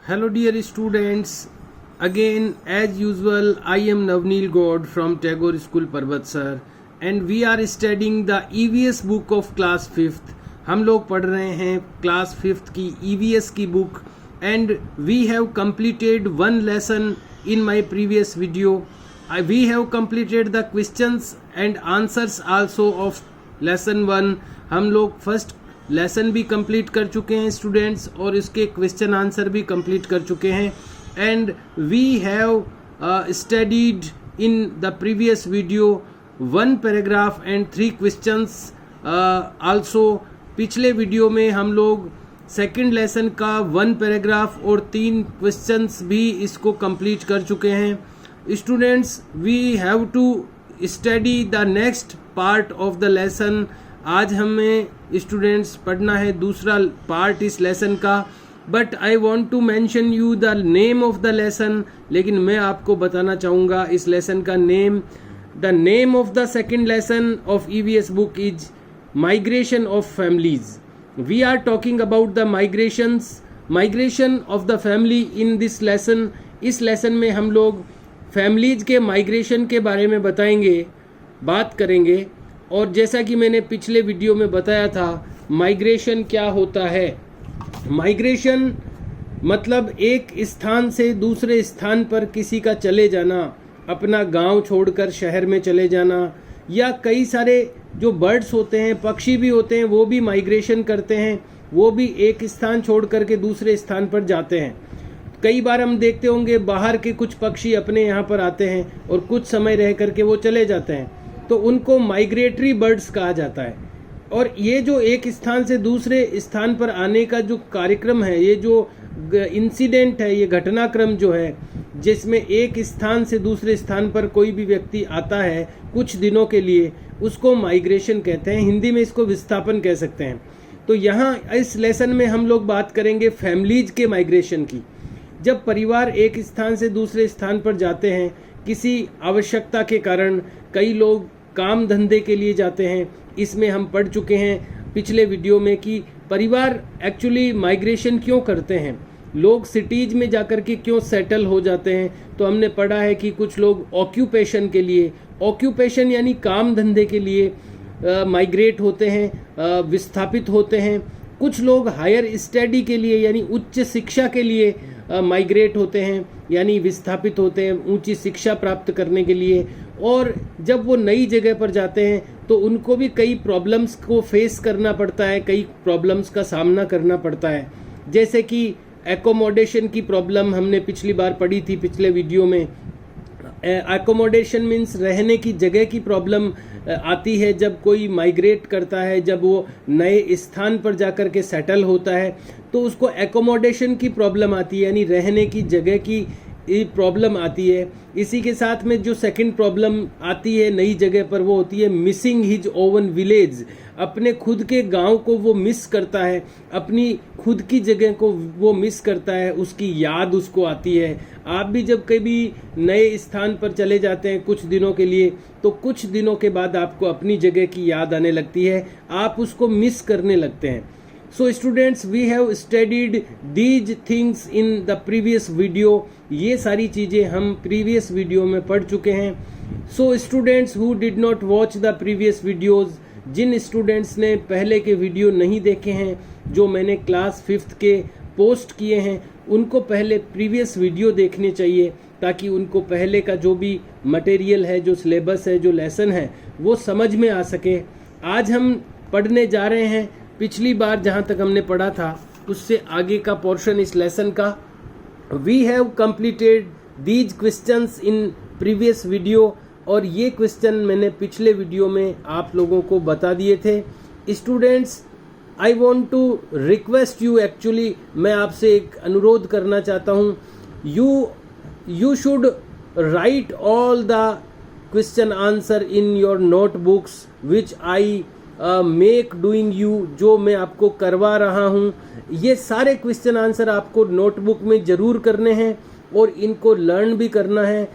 Hello dear students, again as usual I am Navneel God from Tagore School Parvatsar and we are studying the EVS book of class 5th. हम लोग पढ़ रहे हैं class 5th की EVS की book and we have completed one lesson in my previous video. We have completed the questions and answers also of lesson 1. हम लोग first lesson भी कंप्लीट कर चुके हैं स्टूडेंट्स और इसके क्वेश्चन आंसर भी कंप्लीट कर चुके हैं and we have studied in the previous video 1 paragraph and 3 questions also. पिछले वीडियो में हम लोग सेकंड लेसन का 1 पैराग्राफ और 3 क्वेश्चंस भी इसको कंप्लीट कर चुके हैं. Students, we have to study the next part of the lesson. आज हमें स्टूडेंट्स पढ़ना है दूसरा पार्ट इस लेसन का. But I want to mention you the name of the lesson. लेकिन मैं आपको बताना चाहूँगा इस लेसन का name. The name of the second lesson of EVS book is migration of families. We are talking about the migration of the family in this lesson. इस lesson में हम लोग फैमिलीज के माइग्रेशन के बारे में बात करेंगे. और जैसा कि मैंने पिछले वीडियो में बताया था, माइग्रेशन क्या होता है. माइग्रेशन मतलब एक स्थान से दूसरे स्थान पर किसी का चले जाना, अपना गांव छोड़कर शहर में चले जाना, या कई सारे जो बर्ड्स होते हैं, पक्षी भी होते हैं, वो भी माइग्रेशन करते हैं. वो भी एक स्थान छोड़ करके दूसरे स्थान पर जाते हैं. कई बार हम देखते होंगे बाहर के कुछ पक्षी अपने यहाँ पर आते हैं और कुछ समय रह करके वो चले जाते हैं, तो उनको माइग्रेटरी बर्ड्स कहा जाता है. और ये जो एक स्थान से दूसरे स्थान पर आने का जो कार्यक्रम है, ये जो इंसिडेंट है, ये घटनाक्रम जो है, जिसमें एक स्थान से दूसरे स्थान पर कोई भी व्यक्ति आता है कुछ दिनों के लिए, उसको माइग्रेशन कहते हैं. हिंदी में इसको विस्थापन कह सकते हैं. तो यहाँ इस लेसन में हम लोग बात करेंगे फैमिलीज के माइग्रेशन की. जब परिवार एक स्थान से दूसरे स्थान पर जाते हैं किसी आवश्यकता के कारण, कई लोग काम धंधे के लिए जाते हैं. इसमें हम पढ़ चुके हैं पिछले वीडियो में कि परिवार एक्चुअली माइग्रेशन क्यों करते हैं, लोग सिटीज में जाकर के क्यों सेटल हो जाते हैं. तो हमने पढ़ा है कि कुछ लोग ऑक्यूपेशन के लिए, ऑक्यूपेशन यानी काम धंधे के लिए माइग्रेट होते हैं, विस्थापित होते हैं. कुछ लोग हायर स्टडी के लिए यानी उच्च शिक्षा के लिए माइग्रेट होते हैं, यानी विस्थापित होते हैं ऊंची शिक्षा प्राप्त करने के लिए. और जब वो नई जगह पर जाते हैं तो उनको भी कई प्रॉब्लम्स को फेस करना पड़ता है, कई प्रॉब्लम्स का सामना करना पड़ता है. जैसे कि एकोमोडेशन की प्रॉब्लम हमने पिछली बार पढ़ी थी पिछले वीडियो में. एकोमोडेशन मीन्स रहने की जगह की प्रॉब्लम आती है जब कोई माइग्रेट करता है, जब वो नए स्थान पर जाकर के सेटल होता है तो उसको एकोमोडेशन की प्रॉब्लम आती है, यानी रहने की जगह की प्रॉब्लम आती है. इसी के साथ में जो सेकंड प्रॉब्लम आती है नई जगह पर, वो होती है मिसिंग हिज ओवन विलेज. अपने खुद के गांव को वो मिस करता है, अपनी खुद की जगह को वो मिस करता है, उसकी याद उसको आती है. आप भी जब कभी नए स्थान पर चले जाते हैं कुछ दिनों के लिए, तो कुछ दिनों के बाद आपको अपनी जगह की याद आने लगती है, आप उसको मिस करने लगते हैं. So students, we have studied these things in the previous video. ये सारी चीज़ें हम previous वीडियो में पढ़ चुके हैं. So students who did not watch the previous videos, जिन स्टूडेंट्स ने पहले के वीडियो नहीं देखे हैं जो मैंने क्लास 5th के पोस्ट किए हैं, उनको पहले प्रीवियस वीडियो देखने चाहिए ताकि उनको पहले का जो भी मटेरियल है, जो सिलेबस है, जो लेसन है, वो समझ में आ सके. आज हम पढ़ने जा रहे हैं पिछली बार जहाँ तक हमने पढ़ा था उससे आगे का पोर्शन इस लेसन का. We have completed these questions in previous video. और ये क्वेश्चन मैंने पिछले वीडियो में आप लोगों को बता दिए थे. Students, I want to request you, actually मैं आपसे एक अनुरोध करना चाहता हूँ. You should write all the question answer in your notebooks which I make doing you. जो मैं आपको करवा रहा हूँ, ये सारे क्वेश्चन आंसर आपको नोटबुक में ज़रूर करने हैं और इनको लर्न भी करना है.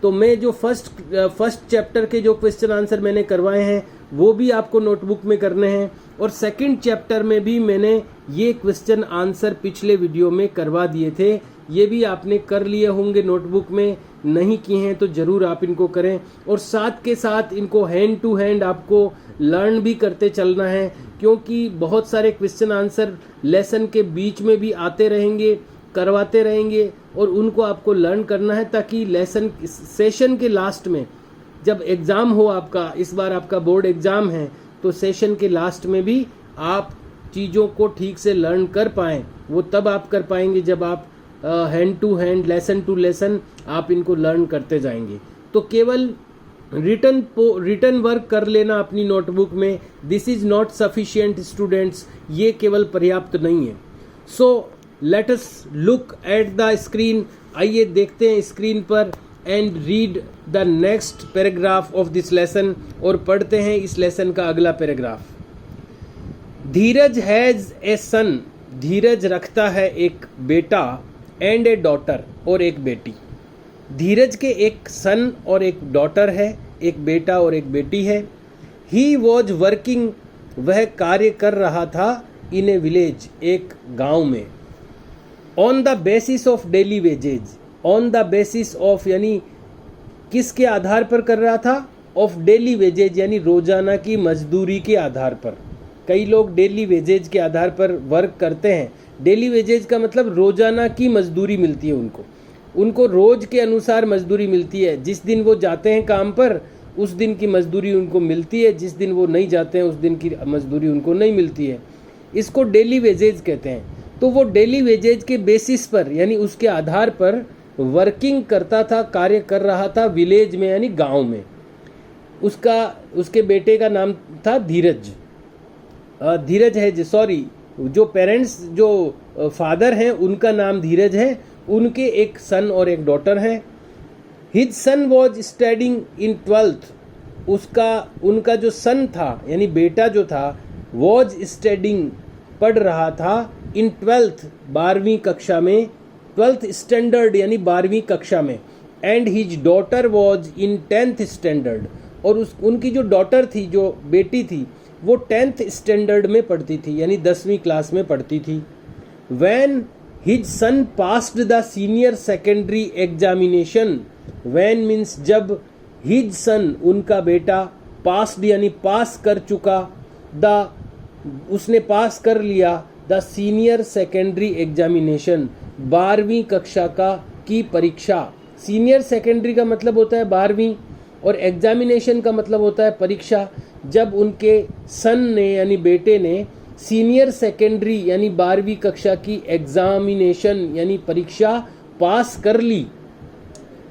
तो मैं जो फर्स्ट चैप्टर के जो क्वेश्चन आंसर मैंने करवाए हैं वो भी आपको नोटबुक में करने हैं. और सेकंड चैप्टर में भी मैंने ये क्वेश्चन आंसर पिछले वीडियो में करवा दिए थे. ये भी आपने कर लिए होंगे नोटबुक में, नहीं किए हैं तो ज़रूर आप इनको करें। और साथ के साथ इनको हैंड टू हैंड आपको लर्न भी करते चलना है, क्योंकि बहुत सारे क्वेश्चन आंसर लेसन के बीच में भी आते रहेंगे, करवाते रहेंगे, और उनको आपको लर्न करना है, ताकि लेसन सेशन के लास्ट में जब एग्ज़ाम हो आपका, इस बार आपका बोर्ड एग्ज़ाम है, तो सेशन के लास्ट में भी आप चीज़ों को ठीक से लर्न कर पाएँ। वो तब आप कर पाएंगे जब आप hand to hand, lesson to lesson आप इनको लर्न करते जाएंगे। तो केवल रिटर्न वर्क कर लेना अपनी नोटबुक में, this is not sufficient students, ये केवल पर्याप्त नहीं है। So let us look at the screen, आइए देखते हैं स्क्रीन पर, and read the next paragraph of this lesson, और पढ़ते हैं इस लेसन का अगला पैराग्राफ। धीरज हैज ए सन, धीरज रखता है एक बेटा, एंड ए डॉटर, और एक बेटी। धीरज के एक सन और एक डॉटर है, एक बेटा और एक बेटी है। ही वॉज वर्किंग, वह कार्य कर रहा था, इन ए विलेज, एक गांव में। On the basis of daily wages, on the basis of यानी किसके आधार पर कर रहा था, ऑफ डेली वेजेज यानी रोजाना की मजदूरी के आधार पर। कई लोग डेली वेजेज के आधार पर वर्क करते हैं। डेली वेजेज का मतलब रोजाना की मजदूरी मिलती है उनको रोज के अनुसार मजदूरी मिलती है। जिस दिन वो जाते हैं काम पर उस दिन की मजदूरी उनको मिलती है, जिस दिन वो नहीं जाते हैं उस दिन की मजदूरी उनको नहीं मिलती है। इसको डेली वेजेज कहते हैं। तो वो डेली वेजेज के बेसिस पर यानी उसके आधार पर वर्किंग करता था, कार्य कर रहा था विलेज में यानी गांव में। उसके बेटे का नाम था धीरज। धीरज है, सॉरी, जो पेरेंट्स जो फादर हैं उनका नाम धीरज है, उनके एक सन और एक डॉटर हैं। His son was studying in 12th, उनका जो सन था यानी बेटा जो था, वॉज स्टडिंग पढ़ रहा था, इन 12th 12वीं कक्षा में, 12th स्टैंडर्ड यानी 12वीं कक्षा में। And his daughter was in 10th standard, और उनकी जो डॉटर थी, जो बेटी थी, वो 10th स्टैंडर्ड में पढ़ती थी यानी 10वीं क्लास में पढ़ती थी। When his son passed the senior secondary examination, when means जब his son उनका बेटा passed यानी पास कर चुका, उसने पास कर लिया द सीनियर सेकेंडरी एग्जामिनेशन 12वीं कक्षा की परीक्षा। सीनियर सेकेंडरी का मतलब होता है 12वीं और एग्जामिनेशन का मतलब होता है परीक्षा। जब उनके सन ने यानी बेटे ने सीनियर सेकेंडरी यानी 12वीं कक्षा की एग्जामिनेशन यानी परीक्षा पास कर ली,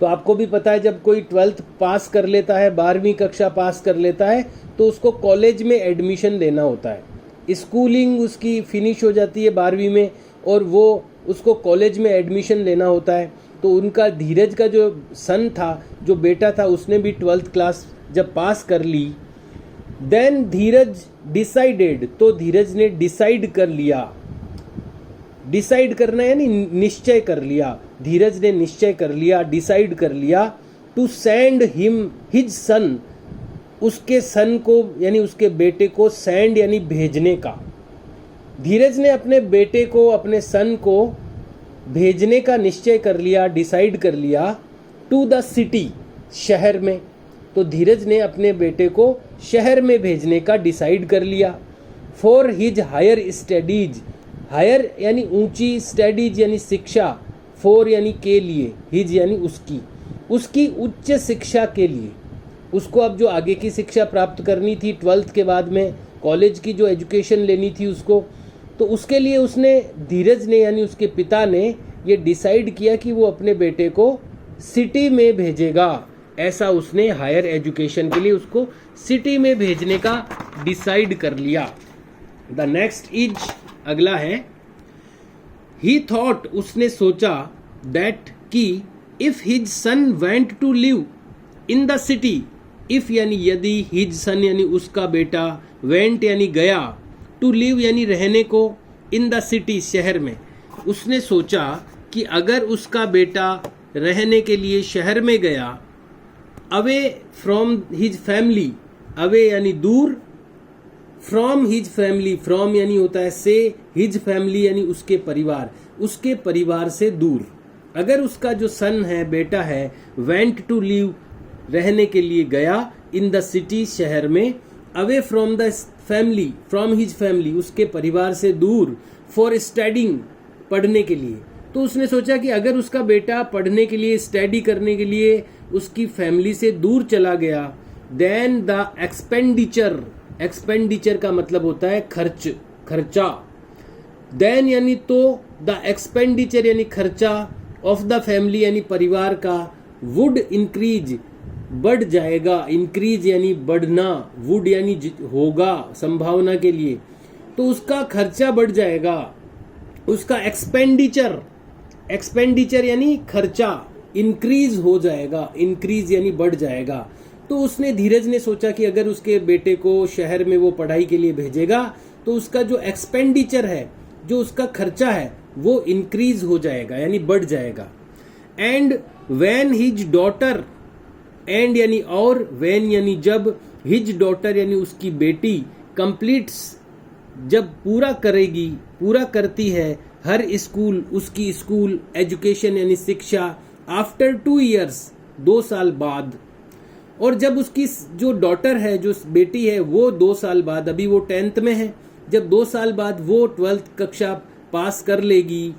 तो आपको भी पता है जब कोई 12th पास कर लेता है, 12वीं कक्षा पास कर लेता है, तो उसको कॉलेज में एडमिशन लेना होता है। स्कूलिंग उसकी फिनिश हो जाती है 12वीं में और वो उसको कॉलेज में एडमिशन लेना होता है। तो उनका धीरज का जो सन था, जो बेटा था, उसने भी 12th क्लास जब पास कर ली, देन धीरज डिसाइडेड, तो धीरज ने डिसाइड कर लिया। डिसाइड करना यानी निश्चय कर लिया। धीरज ने निश्चय कर लिया, डिसाइड कर लिया, to send him his son, उसके सन को यानी उसके बेटे को सेंड यानी भेजने का। धीरज ने अपने बेटे को, अपने सन को भेजने का निश्चय कर लिया, डिसाइड कर लिया, टू द सिटी, शहर में। तो धीरज ने अपने बेटे को शहर में भेजने का डिसाइड कर लिया। For his higher studies, higher यानी ऊंची, स्टडीज यानी शिक्षा, फॉर यानी के लिए, हिज यानी उसकी उच्च शिक्षा के लिए। उसको अब जो आगे की शिक्षा प्राप्त करनी थी 12th के बाद में, कॉलेज की जो एजुकेशन लेनी थी उसको, तो उसके लिए उसने, धीरज ने यानी उसके पिता ने ये डिसाइड किया कि वो अपने बेटे को सिटी में भेजेगा। ऐसा उसने हायर एजुकेशन के लिए उसको सिटी में भेजने का डिसाइड कर लिया। द नेक्स्ट इज, अगला है, ही थॉट, उसने सोचा, दैट कि if his son went to live in the city, if यानी यदि, हिज सन यानी उसका बेटा, वेंट यानी गया, टू लिव यानी रहने को, इन द सिटी शहर में। उसने सोचा कि अगर उसका बेटा रहने के लिए शहर में गया, away from his family, away यानी दूर, फ्रॉम हिज फैमिली, फ्रॉम यानी होता है से, हिज फैमिली यानी उसके परिवार से दूर। अगर उसका जो सन है, बेटा है, वेंट टू लिव, रहने के लिए गया, इन द सिटी, शहर में, away from the family, from his family, उसके परिवार से दूर, फॉर स्टडिंग, पढ़ने के लिए, तो उसने सोचा कि अगर उसका बेटा पढ़ने के लिए, स्टडी करने के लिए उसकी फैमिली से दूर चला गया, देन द एक्सपेंडिचर, एक्सपेंडिचर का मतलब होता है खर्च, खर्चा, देन यानी तो, द एक्सपेंडिचर यानी खर्चा, ऑफ द फैमिली यानी परिवार का, वुड इंक्रीज, बढ़ जाएगा, इंक्रीज यानी बढ़ना, वुड यानी होगा, संभावना के लिए, तो उसका खर्चा बढ़ जाएगा, उसका एक्सपेंडिचर, एक्सपेंडिचर यानी खर्चा इंक्रीज हो जाएगा, इंक्रीज यानी बढ़ जाएगा। तो उसने, धीरज ने सोचा कि अगर उसके बेटे को शहर में वो पढ़ाई के लिए भेजेगा तो उसका जो एक्सपेंडिचर है, जो उसका खर्चा है, वो इंक्रीज हो जाएगा यानी बढ़ जाएगा। And when his daughter, and यानी और, व्हेन यानी जब, हिज डॉटर यानी उसकी बेटी, कंप्लीट्स जब पूरा करेगी, पूरा करती है, हर स्कूल, उसकी स्कूल, एजुकेशन यानी शिक्षा, आफ्टर 2 years, 2 साल बाद, और जब उसकी जो डॉटर है, जो बेटी है, वो 2 साल बाद, अभी वो 10th में है, जब 2 साल बाद वो 12th कक्षा पास कर लेगी,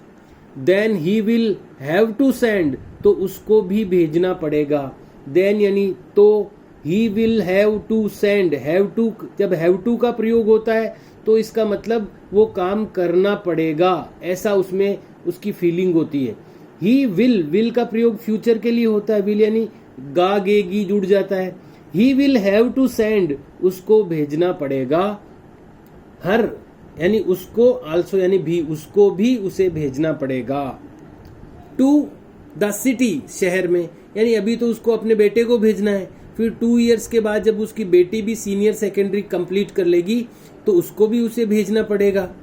then he will have to send, तो उसको भी भेजना पड़ेगा, देन यानी तो, he will have to send, have to, जब हैव टू का प्रयोग होता है तो इसका मतलब वो काम करना पड़ेगा, ऐसा उसमें उसकी फीलिंग होती है। ही विल का प्रयोग फ्यूचर के लिए होता है, विल यानी गा गे गी जुड़ जाता है, he will have to send, उसको भेजना पड़ेगा, हर यानी उसको, आल्सो यानी भी, उसको भी उसे भेजना पड़ेगा, टू द सिटी, शहर में, यानी अभी तो उसको अपने बेटे को भेजना है, फिर 2 years के बाद जब उसकी बेटी भी सीनियर सेकेंडरी कंप्लीट कर लेगी तो उसको भी उसे भेजना पड़ेगा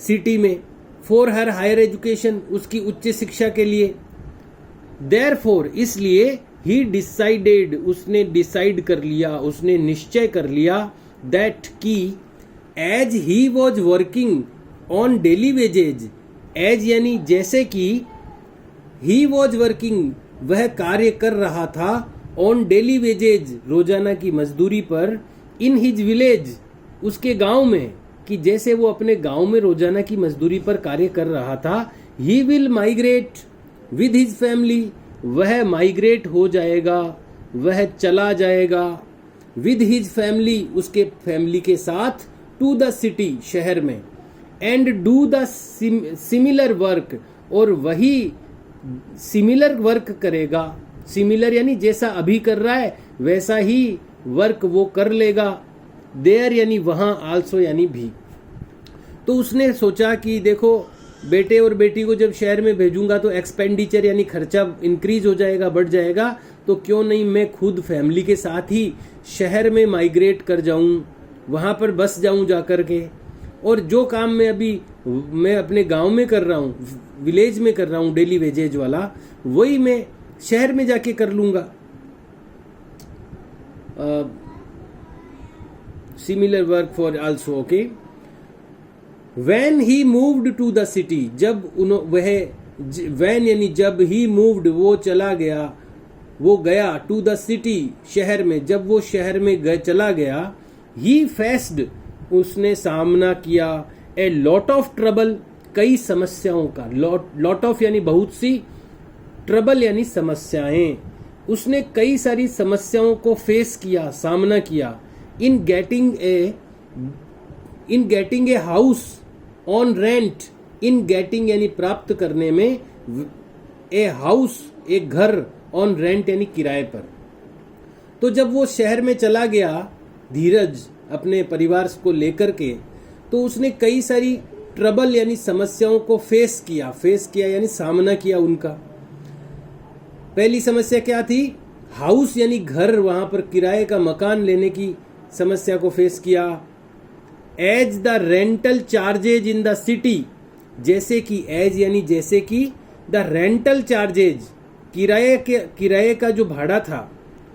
सिटी में, फॉर हर हायर एजुकेशन, उसकी उच्च शिक्षा के लिए, देयरफॉर, इसलिए, ही डिसाइडेड, उसने डिसाइड कर लिया, उसने निश्चय कर लिया, दैट की, as he was working on daily wages, as यानी जैसे कि, ही वॉज वर्किंग, वह कार्य कर रहा था, ऑन डेली वेजेज, रोजाना की मजदूरी पर, इन हिज विलेज, उसके गांव में, कि जैसे वो अपने गांव में रोजाना की मजदूरी पर कार्य कर रहा था, he will migrate with his family, वह माइग्रेट हो जाएगा, वह चला जाएगा, विद हिज फैमिली, उसके फैमिली के साथ, टू द सिटी, शहर में, and do the similar work, और वही सिमिलर वर्क करेगा, सिमिलर यानी जैसा अभी कर रहा है वैसा ही वर्क वो कर लेगा, देयर यानी वहां, आल्सो यानी भी। तो उसने सोचा कि देखो, बेटे और बेटी को जब शहर में भेजूंगा तो एक्सपेंडिचर यानी खर्चा इंक्रीज हो जाएगा, बढ़ जाएगा, तो क्यों नहीं मैं खुद फैमिली के साथ ही शहर में माइग्रेट कर जाऊं, वहां पर बस जाऊं जाकर के, और जो काम मैं अपने गांव में कर रहा हूं, विलेज में कर रहा हूं, डेली वेजेज वाला, वही मैं शहर में जाके कर लूंगा। Similar work for also, okay. When he moved to the city, जब व्हेन यानी जब, ही मूव्ड वो चला गया, वो गया, टू द सिटी शहर में, जब वो शहर में चला गया, ही फेस्ड उसने सामना किया, ए लॉट ऑफ ट्रबल, कई समस्याओं का, लॉट ऑफ यानी बहुत सी, ट्रबल यानी समस्याएं, उसने कई सारी समस्याओं को फेस किया, सामना किया, in getting a house on rent, in getting यानी प्राप्त करने में, ए हाउस एक घर, ऑन रेंट यानी किराए पर। तो जब वो शहर में चला गया धीरज अपने परिवार को लेकर के, तो उसने कई सारी ट्रबल यानी समस्याओं को फेस किया यानी सामना किया उनका। पहली समस्या क्या थी? हाउस यानी घर, वहां पर किराए का मकान लेने की समस्या को फेस किया। As the rental charges in the city, जैसे कि, एज यानी जैसे कि, द रेंटल चार्जेज किराए का जो भाड़ा था,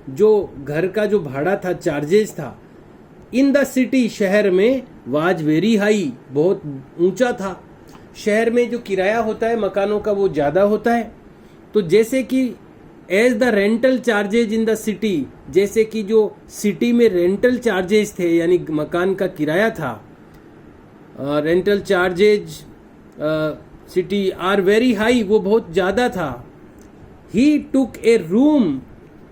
जो घर का जो भाड़ा था, चार्जेज था, इन द सिटी शहर में, वाज वेरी हाई बहुत ऊंचा था। शहर में जो किराया होता है मकानों का वो ज्यादा होता है, तो जैसे कि as the rental charges in the city, जैसे कि जो सिटी में रेंटल चार्जेज थे यानी मकान का किराया था, rental charges city are very high, वो बहुत ज़्यादा था। ही टुक ए रूम,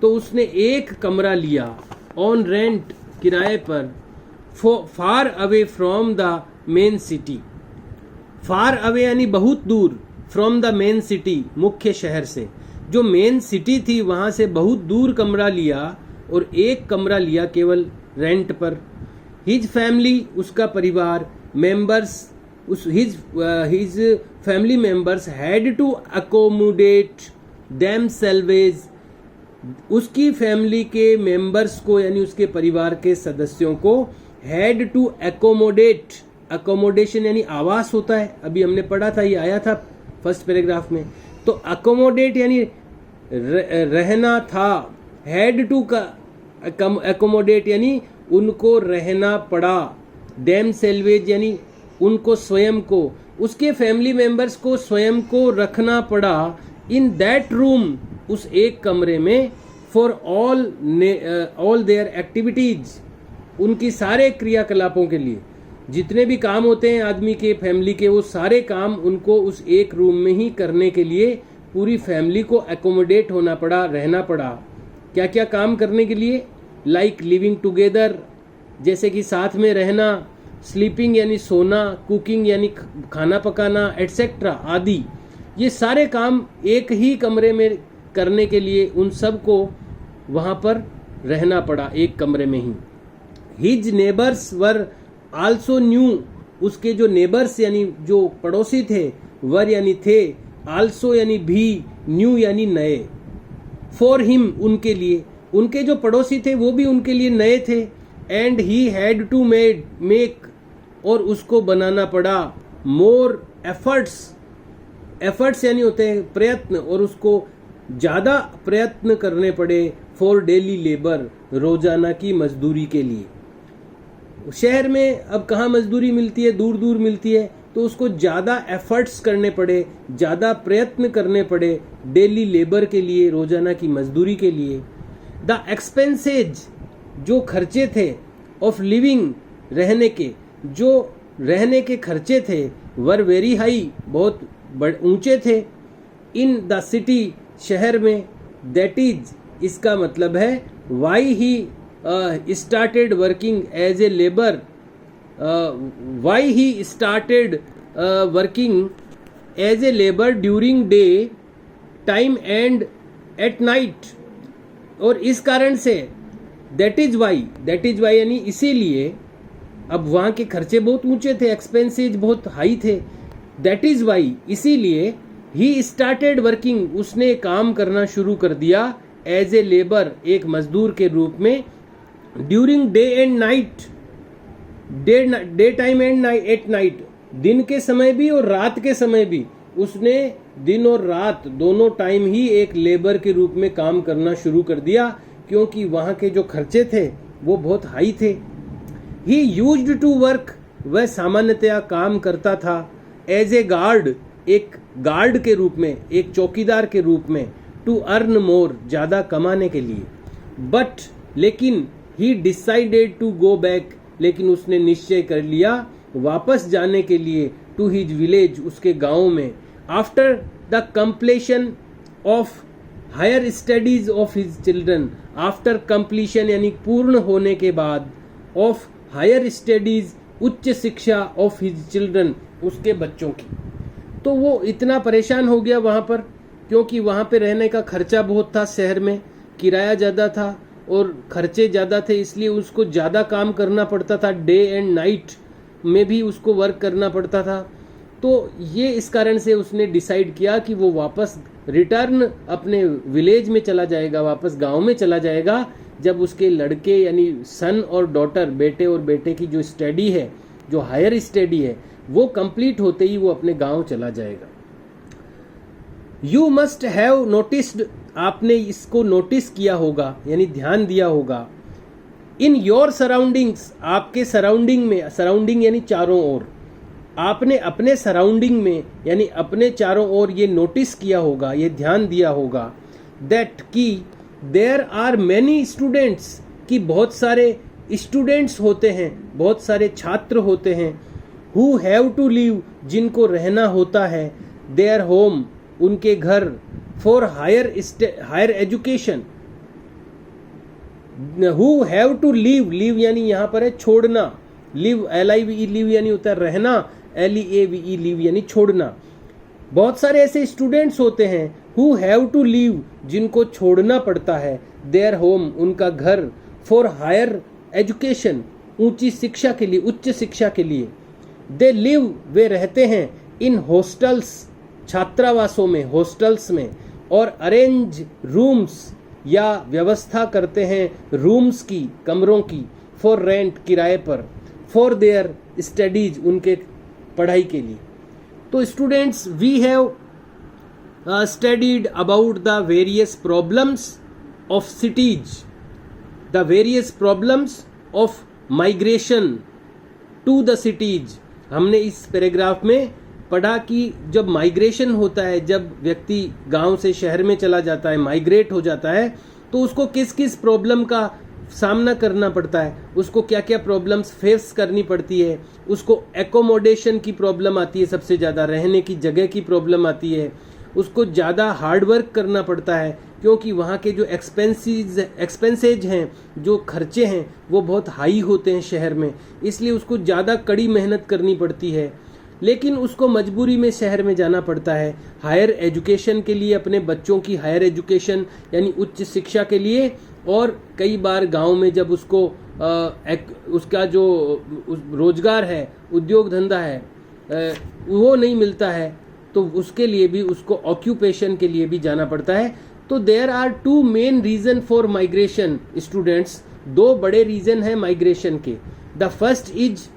तो उसने एक कमरा लिया, ऑन रेंट, किराए पर, far away from the main city. Far away यानी बहुत दूर, फ्रॉम द मेन सिटी, मुख्य शहर से। जो मेन सिटी थी वहाँ से बहुत दूर कमरा लिया और एक कमरा लिया केवल रेंट पर। हिज फैमिली, उसका परिवार, members, his family members had to accommodate themselves, उसकी फैमिली के मेंबर्स को यानी उसके परिवार के सदस्यों को हैड टू अकोमोडेट, अकोमोडेशन यानी आवास होता है, अभी हमने पढ़ा था, ये आया था फर्स्ट पैराग्राफ में। तो अकोमोडेट यानी रहना था, हैड टू का अकोमोडेट यानी उनको रहना पड़ा, डेम सेल्वेज यानी उनको स्वयं को, उसके फैमिली मेंबर्स को स्वयं को रखना पड़ा, इन दैट रूम, उस एक कमरे में, फॉर ऑल देयर एक्टिविटीज, उनकी सारे क्रियाकलापों के लिए, जितने भी काम होते हैं आदमी के, फैमिली के, वो सारे काम उनको उस एक रूम में ही करने के लिए पूरी फैमिली को एकोमोडेट होना पड़ा, रहना पड़ा। क्या क्या काम करने के लिए? लाइक लिविंग टुगेदर, जैसे कि साथ में रहना, स्लीपिंग यानी सोना, कुकिंग यानी खाना पकाना, एटसेट्रा आदि। ये सारे काम एक ही कमरे में करने के लिए उन सब को वहाँ पर रहना पड़ा, एक कमरे में ही। His neighbours were also new, उसके जो नेबर्स यानी जो पड़ोसी थे, वर यानी थे, आल्सो यानी भी, न्यू यानी नए, फॉर हिम उनके लिए, उनके जो पड़ोसी थे वो भी उनके लिए नए थे। And he had to make, और उसको बनाना पड़ा, मोर एफर्ट्स, एफर्ट्स यानी होते हैं प्रयत्न, और उसको ज़्यादा प्रयत्न करने पड़े, फॉर डेली लेबर, रोजाना की मजदूरी के लिए। शहर में अब कहाँ मजदूरी मिलती है, दूर दूर मिलती है, तो उसको ज़्यादा एफर्ट्स करने पड़े, ज़्यादा प्रयत्न करने पड़े डेली लेबर के लिए, रोजाना की मजदूरी के लिए। द एक्सपेंसेज, जो खर्चे थे, ऑफ लिविंग, रहने के, जो रहने के खर्चे थे, वर वेरी हाई, बहुत ऊंचे थे, इन द सिटी, शहर में, दैट इज, इसका मतलब है why he started working as a labour, why he started working as a labour during day time and at night, और इस कारण से, दैट इज वाई यानी इसीलिए, अब वहाँ के खर्चे बहुत ऊंचे थे, एक्सपेंसेज बहुत हाई थे, दैट इज वाई इसीलिए, ही स्टार्टेड वर्किंग, उसने काम करना शुरू कर दिया, एज ए लेबर, एक मजदूर के रूप में, during day and night, day time and at night, दिन के समय भी और रात के समय भी, उसने दिन और रात दोनों टाइम ही एक लेबर के रूप में काम करना शुरू कर दिया, क्योंकि वहाँ के जो खर्चे थे वो बहुत हाई थे। ही यूज्ड टू वर्क, वह सामान्यतया काम करता था, एज ए गार्ड, एक गार्ड के रूप में, एक चौकीदार के रूप में, टू अर्न मोर, ज़्यादा कमाने के लिए। बट, लेकिन, he decided to go back, लेकिन उसने निश्चय कर लिया वापस जाने के लिए, टू हिज विलेज, उसके गांव में, after the completion of higher studies of his children, after completion यानी पूर्ण होने के बाद, ऑफ हायर स्टडीज, उच्च शिक्षा, ऑफ हिज चिल्ड्रन, उसके बच्चों की। तो वो इतना परेशान हो गया वहाँ पर, क्योंकि वहाँ पे रहने का खर्चा बहुत था, शहर में किराया ज़्यादा था और खर्चे ज़्यादा थे, इसलिए उसको ज़्यादा काम करना पड़ता था, डे एंड नाइट में भी उसको वर्क करना पड़ता था। तो ये इस कारण से उसने डिसाइड किया कि वो वापस रिटर्न अपने विलेज में चला जाएगा, वापस गांव में चला जाएगा, जब उसके लड़के यानी सन और डॉटर, बेटे और बेटे की जो स्टडी है, जो हायर स्टडी है, वो कंप्लीट होते ही वो अपने गांव चला जाएगा। यू मस्ट हैव नोटिस्ड, आपने इसको नोटिस किया होगा यानी ध्यान दिया होगा, इन योर सराउंडिंग्स, आपके सराउंडिंग में, सराउंडिंग यानी चारों ओर, आपने अपने सराउंडिंग में यानी अपने चारों ओर ये नोटिस किया होगा, ये ध्यान दिया होगा दैट कि देयर आर मैनी स्टूडेंट्स, कि बहुत सारे स्टूडेंट्स होते हैं, बहुत सारे छात्र होते हैं, हु हैव टू लीव, जिनको रहना होता है, देयर होम, उनके घर, for higher education, who have to leave, leave यानी यहाँ पर है छोड़ना, लिव LIVE लीव यानी होता है रहना, LEAVE लीव यानी छोड़ना। बहुत सारे ऐसे स्टूडेंट्स होते हैं हु हैव टू लीव, जिनको छोड़ना पड़ता है, देयर होम, उनका घर, फॉर हायर एजुकेशन, ऊंची शिक्षा के लिए, उच्च शिक्षा के लिए। दे लिव, वे रहते हैं, इन हॉस्टल्स, छात्रावासों में, हॉस्टल्स में, और अरेंज रूम्स, या व्यवस्था करते हैं रूम्स की, कमरों की, फॉर रेंट, किराए पर, फॉर देयर स्टडीज, उनके पढ़ाई के लिए। तो students, we have studied about the various problems of cities, the various problems of migration to the cities. हमने इस पैराग्राफ में पढ़ा कि जब माइग्रेशन होता है, जब व्यक्ति गांव से शहर में चला जाता है, माइग्रेट हो जाता है, तो उसको किस किस प्रॉब्लम का सामना करना पड़ता है, उसको क्या क्या प्रॉब्लम्स फेस करनी पड़ती है। उसको एकोमोडेशन की प्रॉब्लम आती है, सबसे ज़्यादा रहने की जगह की प्रॉब्लम आती है। उसको ज़्यादा हार्डवर्क करना पड़ता है, क्योंकि वहाँ के जो एक्सपेंसेज हैं, जो खर्चे हैं, वो बहुत हाई होते हैं शहर में, इसलिए उसको ज़्यादा कड़ी मेहनत करनी पड़ती है। लेकिन उसको मजबूरी में शहर में जाना पड़ता है हायर एजुकेशन के लिए, अपने बच्चों की हायर एजुकेशन यानी उच्च शिक्षा के लिए। और कई बार गांव में जब उसको उसका जो रोजगार है, उद्योग धंधा है, वो नहीं मिलता है, तो उसके लिए भी उसको ऑक्यूपेशन के लिए भी जाना पड़ता है। तो there are two main reason for migration students, दो बड़े रीजन है माइग्रेशन के। द फर्स्ट इज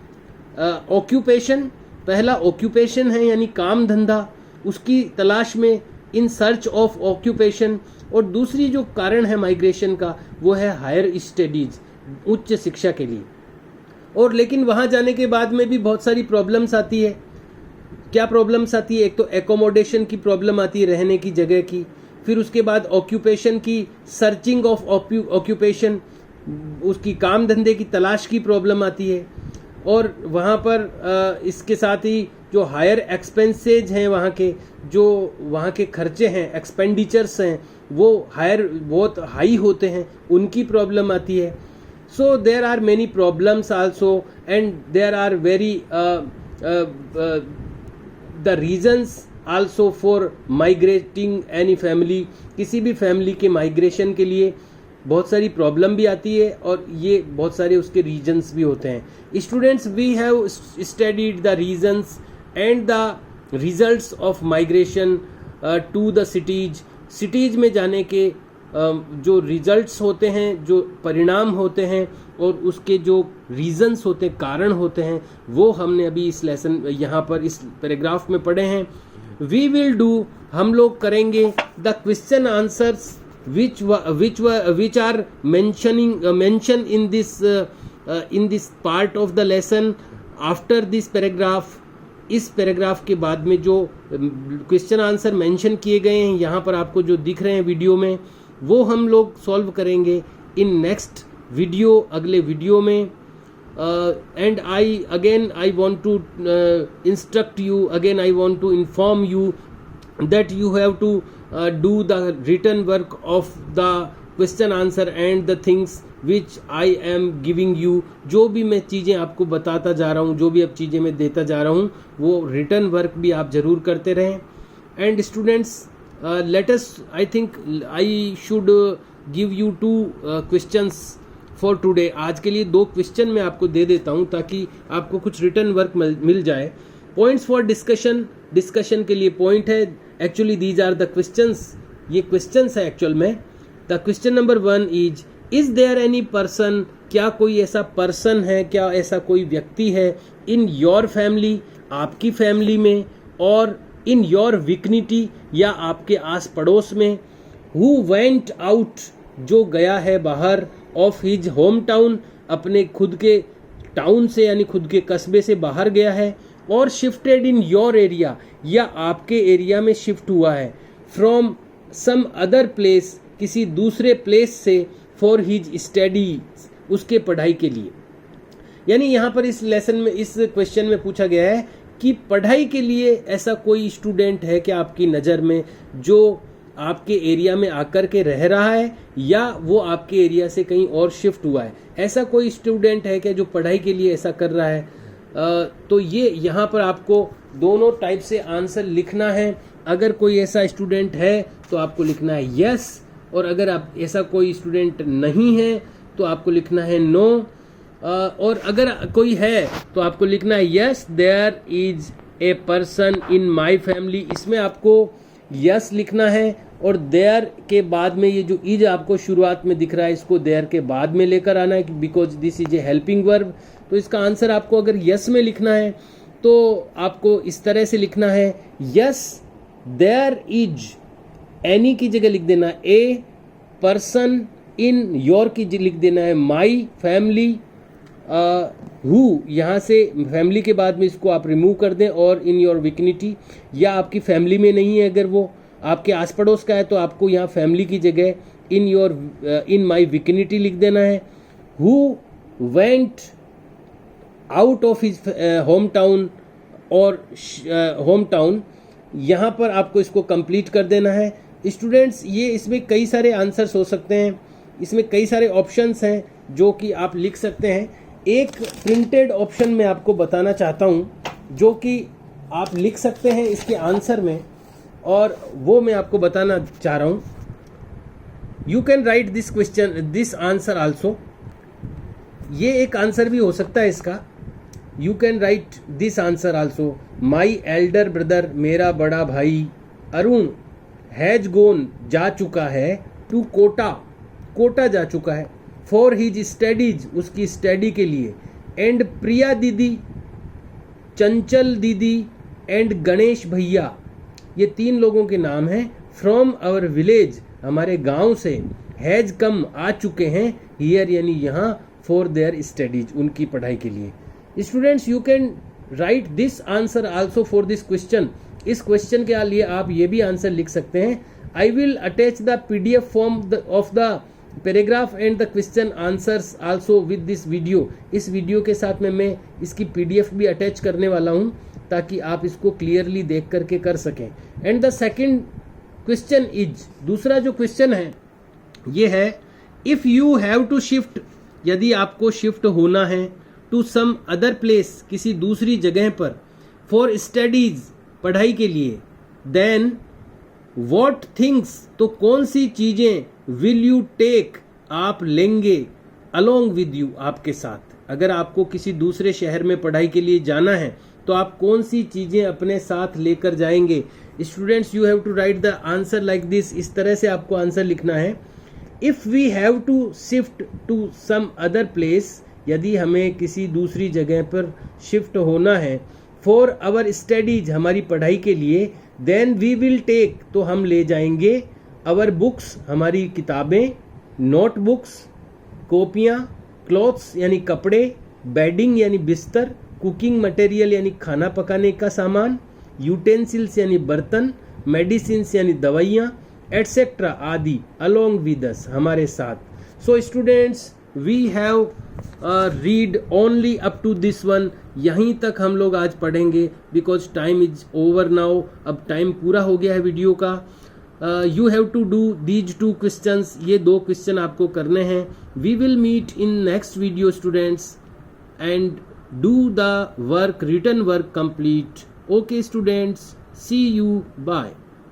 ऑक्यूपेशन, पहला ऑक्यूपेशन है यानी काम धंधा, उसकी तलाश में, इन सर्च ऑफ ऑक्यूपेशन। और दूसरी जो कारण है माइग्रेशन का, वो है हायर स्टडीज, उच्च शिक्षा के लिए। और लेकिन वहाँ जाने के बाद में भी बहुत सारी प्रॉब्लम्स आती है। क्या प्रॉब्लम्स आती है? एक तो एकोमोडेशन की प्रॉब्लम आती है, रहने की जगह की। फिर उसके बाद ऑक्यूपेशन की, सर्चिंग ऑफ ऑक्यूपेशन, उसकी काम धंधे की तलाश की प्रॉब्लम आती है। और वहाँ पर इसके साथ ही जो हायर एक्सपेंसेज हैं, वहाँ के खर्चे हैं, एक्सपेंडिचर्स हैं, वो बहुत हाई होते हैं, उनकी प्रॉब्लम आती है। So there are many problems also, and there are very the reasons also for migrating any family. किसी भी फैमिली के माइग्रेशन के लिए बहुत सारी प्रॉब्लम भी आती है, और ये बहुत सारे उसके रीजन्स भी होते हैं। Students, we have studied the reasons and the results of migration to the cities. Cities में जाने के जो रिजल्ट्स होते हैं, जो परिणाम होते हैं, और उसके जो रीजन्स होते हैं, कारण होते हैं, वो हमने अभी इस लेसन यहाँ पर इस पैराग्राफ में पढ़े हैं। वी विल डू, हम लोग करेंगे the question answers which are mentioned in this part of the lesson after this paragraph। इस पैराग्राफ के बाद में जो क्वेश्चन आंसर मेंशन किए गए हैं यहाँ पर आपको जो दिख रहे हैं वीडियो में, वो हम लोग सॉल्व करेंगे इन नेक्स्ट वीडियो, अगले वीडियो में। And I want to instruct you, again I want to inform you that you have to do the written work of the question answer and the things which I am giving you। जो भी मैं चीज़ें आपको बताता जा रहा हूँ, जो भी अब चीज़ें मैं देता जा रहा हूँ, वो रिटर्न वर्क भी आप ज़रूर करते रहें। And students, let us, I think I should give you 2 questions for today। आज के लिए 2 क्वेश्चन मैं आपको दे देता हूँ, ताकि आपको कुछ रिटर्न वर्क मिल जाए। पॉइंट्स फॉर डिस्कशन के लिए पॉइंट है, actually these are the questions, ये क्वेश्चंस है एक्चुअल में। The question number 1 is there any person, क्या कोई ऐसा पर्सन है, क्या ऐसा कोई व्यक्ति है, इन योर फैमिली, आपकी फैमिली में, और इन योर विकनिटी, या आपके आस पड़ोस में, हु वेंट आउट, जो गया है बाहर, ऑफ हिज होम टाउन, अपने खुद के टाउन से यानी खुद के कस्बे से बाहर गया है, और शिफ्टेड इन योर एरिया, या आपके एरिया में शिफ्ट हुआ है, फ्रॉम सम अदर प्लेस, किसी दूसरे प्लेस से, फॉर हिज स्टडी, उसके पढ़ाई के लिए। यानी यहाँ पर इस लेसन में, इस क्वेश्चन में पूछा गया है कि पढ़ाई के लिए ऐसा कोई स्टूडेंट है क्या आपकी नज़र में जो आपके एरिया में आकर के रह रहा है, या वो आपके एरिया से कहीं और शिफ्ट हुआ है? ऐसा कोई स्टूडेंट है क्या जो पढ़ाई के लिए ऐसा कर रहा है? तो ये यहाँ पर आपको दोनों टाइप से आंसर लिखना है। अगर कोई ऐसा स्टूडेंट है तो आपको लिखना है यस, और अगर आप ऐसा कोई स्टूडेंट नहीं है तो आपको लिखना है नो, और अगर कोई है तो आपको लिखना है yes there is a person in my family. इसमें आपको यस लिखना है, और देयर के बाद में ये जो इज आपको शुरुआत में दिख रहा है, इसको देयर के बाद में लेकर आना है, because this is a helping verb. तो इसका आंसर आपको अगर यस में लिखना है तो आपको इस तरह से लिखना है, यस देयर इज, एनी की जगह लिख देना ए, पर्सन इन योर की लिख देना है माई फैमिली, हु यहाँ से फैमिली के बाद में इसको आप रिमूव कर दें, और इन योर विकनिटी, या आपकी फैमिली में नहीं है, अगर वो आपके आस पड़ोस का है तो आपको यहाँ फैमिली की जगह इन माई विकनिटी लिख देना है। Who went out of his home town और होम टाउन, यहाँ पर आपको इसको कंप्लीट कर देना है। स्टूडेंट्स, ये इसमें कई सारे आंसर्स हो सकते हैं, इसमें कई सारे ऑप्शंस हैं जो कि आप लिख सकते हैं। एक प्रिंटेड ऑप्शन मैं आपको बताना चाहता हूं जो कि आप लिख सकते हैं इसके आंसर में, और वो मैं आपको बताना चाह रहा हूं। You can write this question, this answer also. ये एक आंसर भी हो सकता है इसका। You can write this answer also. My elder brother, मेरा बड़ा भाई अरुण, हैज गोन, जा चुका है, टू कोटा, कोटा जा चुका है, फॉर हिज स्टडीज, उसकी स्टडी के लिए, एंड प्रिया दीदी, चंचल दीदी, एंड गणेश भैया, ये 3 लोगों के नाम हैं, फ्रॉम आवर विलेज, हमारे गांव से, हैज कम, आ चुके हैं, हियर यानी यहाँ, फॉर देयर स्टडीज, उनकी पढ़ाई के लिए। Students, you can write this answer also for this question. इस क्वेश्चन के लिए आप ये भी आंसर लिख सकते हैं। I will attach the PDF form of the paragraph and the question answers also with this video. इस वीडियो के साथ में मैं इसकी PDF भी अटैच करने वाला हूँ ताकि आप इसको क्लियरली देख करके कर सकें। And the second question is, दूसरा जो क्वेश्चन है ये है, if you have to shift, यदि आपको शिफ्ट होना है, टू सम अदर प्लेस, किसी दूसरी जगह पर, फॉर स्टडीज, पढ़ाई के लिए, देन व्हाट थिंग्स, तो कौन सी चीजें, विल यू टेक, आप लेंगे, अलोंग विद यू, आपके साथ। अगर आपको किसी दूसरे शहर में पढ़ाई के लिए जाना है तो आप कौन सी चीजें अपने साथ लेकर जाएंगे। Students, you have to write the answer like this. इस तरह से आपको आंसर लिखना है। If we have to shift to some other place, यदि हमें किसी दूसरी जगह पर शिफ्ट होना है, फॉर आवर स्टडीज, हमारी पढ़ाई के लिए, देन वी विल टेक, तो हम ले जाएंगे, आवर बुक्स, हमारी किताबें, नोटबुक्स, कॉपियाँ, क्लॉथ्स यानी कपड़े, बेडिंग यानी बिस्तर, कुकिंग मटेरियल यानी खाना पकाने का सामान, यूटेंसिल्स यानी बर्तन, मेडिसिन्स यानी दवाइयाँ, एटसेट्रा आदि, अलोंग विद अस, हमारे साथ। So students, we have read only up to this one. यहीं तक हम लोग आज पढ़ेंगे, because time is over now. अब टाइम पूरा हो गया है वीडियो का। You have to do these 2 questions, ये 2 क्वेश्चन आपको करने हैं। We will meet in next video students, and do the work, written work complete. Okay students, see you, bye.